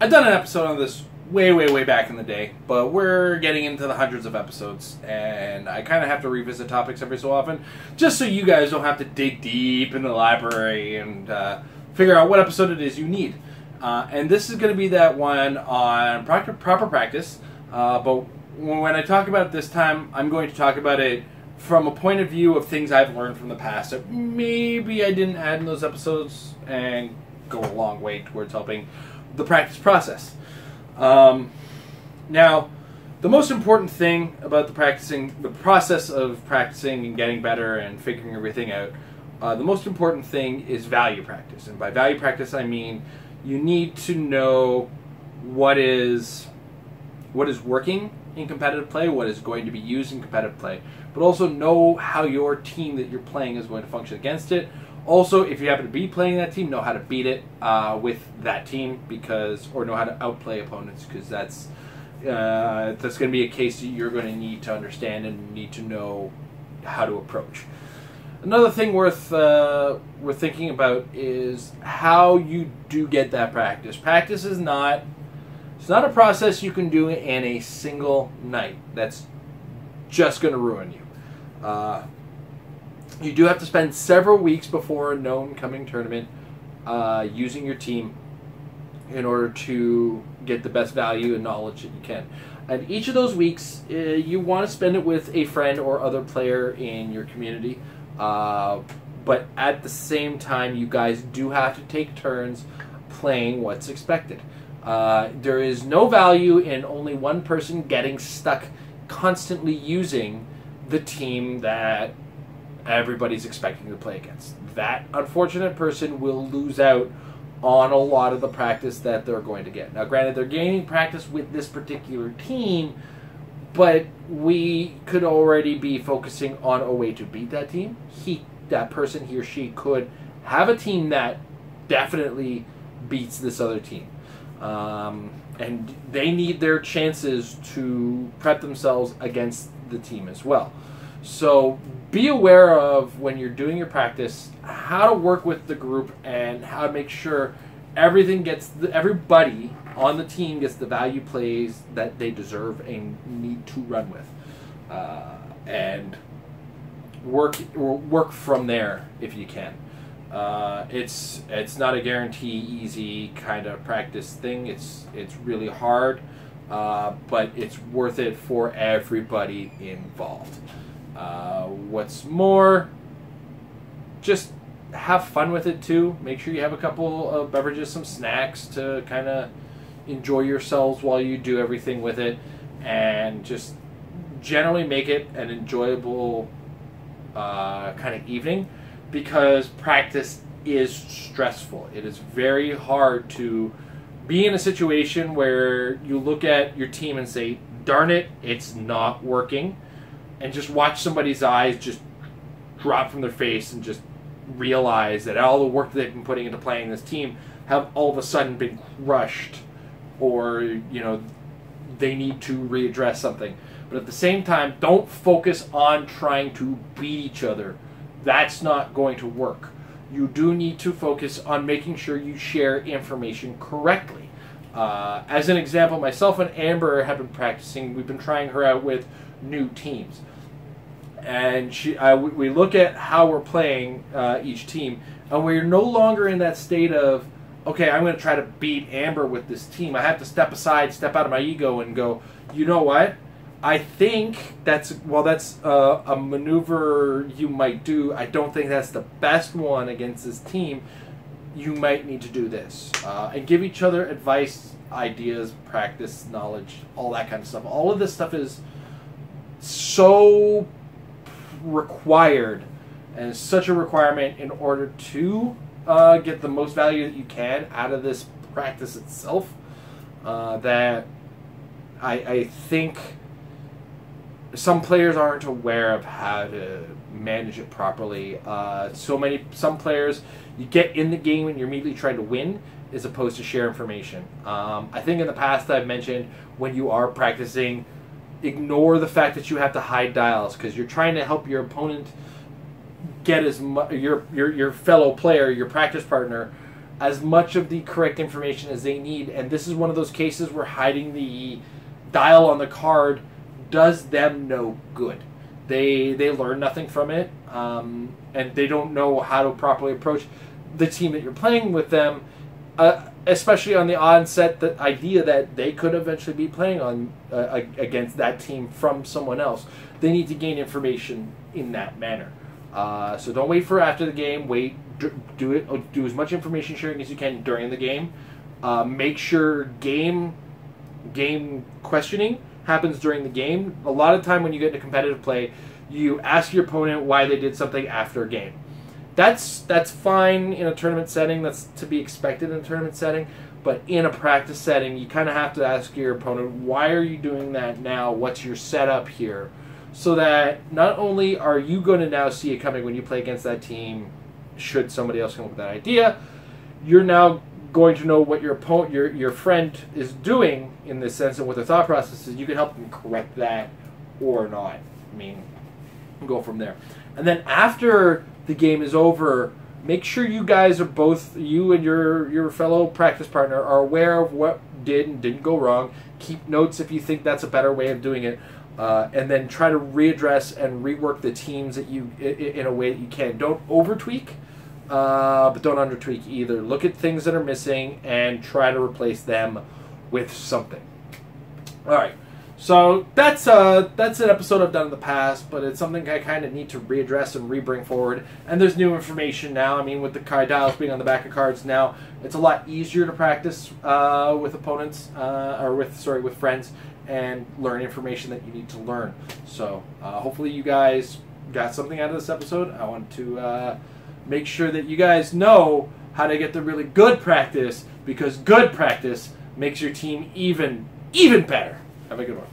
I've done an episode on this way back in the day, but we're getting into the hundreds of episodes, and I kind of have to revisit topics every so often, just so you guys don't have to dig deep in the library and figure out what episode it is you need. And this is going to be that one on proper practice, but when I talk about it this time, I'm going to talk about it from a point of view of things I've learned from the past that maybe I didn't add in those episodes and go a long way towards helping the practice process. Now, the most important thing about the process of practicing and getting better and figuring everything out, the most important thing is value practice. And by value practice, I mean you need to know what is working in competitive play, what is going to be used in competitive play, but also know how your team that you're playing is going to function against it. Also, if you happen to be playing that team, know how to beat it with that team, or know how to outplay opponents, because that's going to be a case that you're going to need to understand and need to know how to approach. Another thing worth thinking about is how you do get that practice. Practice is not a process you can do in a single night. That's just going to ruin you. You do have to spend several weeks before a known coming tournament using your team in order to get the best value and knowledge that you can. And each of those weeks, you want to spend it with a friend or other player in your community. But at the same time, you guys do have to take turns playing what's expected. There is no value in only one person getting stuck constantly using the team that everybody's expecting to play against. That unfortunate person will lose out on a lot of the practice that they're going to get. Now, granted, they're gaining practice with this particular team, but we could already be focusing on a way to beat that team. That person, he or she, could have a team that definitely beats this other team. And they need their chances to prep themselves against the team as well. So be aware of, when you're doing your practice, how to work with the group and how to make sure everybody on the team gets the value plays that they deserve and need to run with, and work from there if you can. It's not a guarantee easy kind of practice thing. It's really hard, but it's worth it for everybody involved. What's more, just have fun with it too. Make sure you have a couple of beverages, some snacks to kind of enjoy yourselves while you do everything with it, and just generally make it an enjoyable kind of evening, because practice is stressful. It is very hard to be in a situation where you look at your team and say, darn it, it's not working, and just watch somebody's eyes just drop from their face and just realize that all the work they've been putting into playing this team have all of a sudden been crushed, or they need to readdress something. But at the same time, don't focus on trying to beat each other. That's not going to work. You do need to focus on making sure you share information correctly. As an example, myself and Amber have been practicing. We've been trying her out with new teams. And we look at how we're playing each team, and we're no longer in that state of, okay, I'm going to try to beat Amber with this team. I have to step aside, step out of my ego, and go, you know what? I think that's a maneuver you might do. I don't think that's the best one against this team. You might need to do this. And give each other advice, ideas, practice, knowledge, all that kind of stuff. All of this stuff is so required, and it's such a requirement in order to get the most value that you can out of this practice itself, that I think some players aren't aware of how to manage it properly. Some players, you get in the game and you're immediately trying to win as opposed to share information. I think in the past I've mentioned, when you are practicing, ignore the fact that you have to hide dials, because you're trying to help your opponent get as much, your fellow player, your practice partner, as much of the correct information as they need. And this is one of those cases where hiding the dial on the card does them no good. They learn nothing from it, and they don't know how to properly approach the team that you're playing with them, especially on the onset, the idea that they could eventually be playing on against that team from someone else. They need to gain information in that manner. So don't wait for after the game. Wait, do as much information sharing as you can during the game. Make sure game questioning happens during the game. A lot of time when you get into competitive play, you ask your opponent why they did something after a game. That's fine in a tournament setting. That's to be expected in a tournament setting. But in a practice setting, you kind of have to ask your opponent, why are you doing that now? What's your setup here? So that not only are you going to now see it coming when you play against that team, should somebody else come up with that idea, you're now going to know what your opponent, your friend is doing in this sense, and what their thought process is. You can help them correct that or not. I mean, go from there. And then after the game is over, make sure you guys are both, you and your fellow practice partner, are aware of what did and didn't go wrong. Keep notes if you think that's a better way of doing it. And then try to readdress and rework the teams that you in a way that you can. Don't over tweak, but don't under tweak either. Look at things that are missing and try to replace them with something. All right, so that's an episode I've done in the past, but it's something I kind of need to readdress and re-bring forward. And there's new information now. I mean, with the card dials being on the back of cards now, it's a lot easier to practice with opponents with friends, and learn information that you need to learn. So hopefully you guys got something out of this episode. I want to make sure that you guys know how to get the really good practice, because good practice makes your team even better. Have a good one.